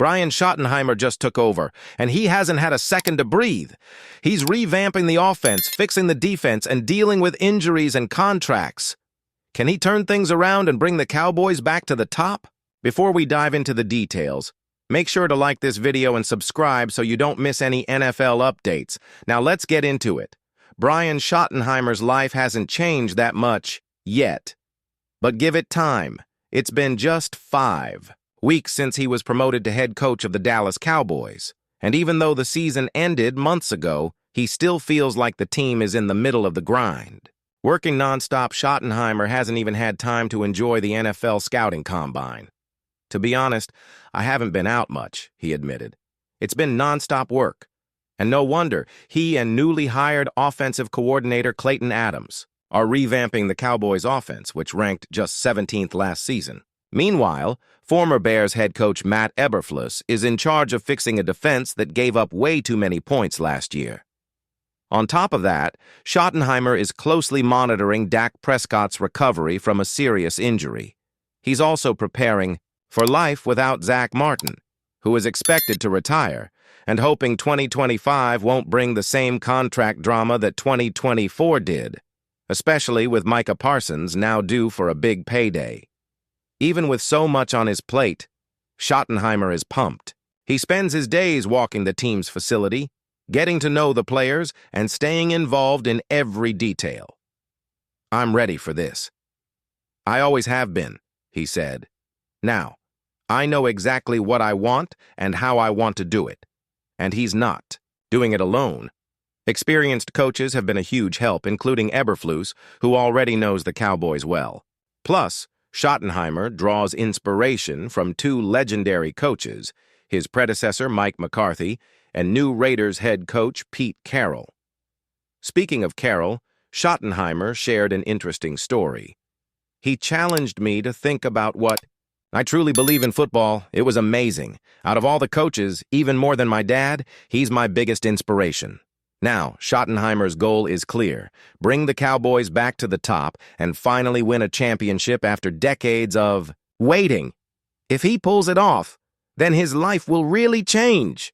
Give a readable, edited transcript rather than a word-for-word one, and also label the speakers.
Speaker 1: Brian Schottenheimer just took over, and he hasn't had a second to breathe. He's revamping the offense, fixing the defense, and dealing with injuries and contracts. Can he turn things around and bring the Cowboys back to the top? Before we dive into the details, make sure to like this video and subscribe so you don't miss any NFL updates. Now let's get into it. Brian Schottenheimer's life hasn't changed that much yet. But give it time. It's been just 5 weeks since he was promoted to head coach of the Dallas Cowboys. And even though the season ended months ago, he still feels like the team is in the middle of the grind. Working nonstop, Schottenheimer hasn't even had time to enjoy the NFL scouting combine. To be honest, I haven't been out much, he admitted. It's been nonstop work. And no wonder he and newly hired offensive coordinator Clayton Adams are revamping the Cowboys' offense, which ranked just 17th last season. Meanwhile, former Bears head coach Matt Eberflus is in charge of fixing a defense that gave up way too many points last year. On top of that, Schottenheimer is closely monitoring Dak Prescott's recovery from a serious injury. He's also preparing for life without Zach Martin, who is expected to retire, and hoping 2025 won't bring the same contract drama that 2024 did, especially with Micah Parsons now due for a big payday. Even with so much on his plate, Schottenheimer is pumped. He spends his days walking the team's facility, getting to know the players, and staying involved in every detail. "I'm ready for this. I always have been," he said. "Now, I know exactly what I want and how I want to do it." And he's not doing it alone. Experienced coaches have been a huge help, including Eberflus, who already knows the Cowboys well. Plus, Schottenheimer draws inspiration from 2 legendary coaches, his predecessor Mike McCarthy and new Raiders head coach Pete Carroll. Speaking of Carroll, Schottenheimer shared an interesting story. "He challenged me to think about what I truly believe in football. It was amazing. Out of all the coaches, even more than my dad, he's my biggest inspiration." Now, Schottenheimer's goal is clear: bring the Cowboys back to the top and finally win a championship after decades of waiting. If he pulls it off, then his life will really change.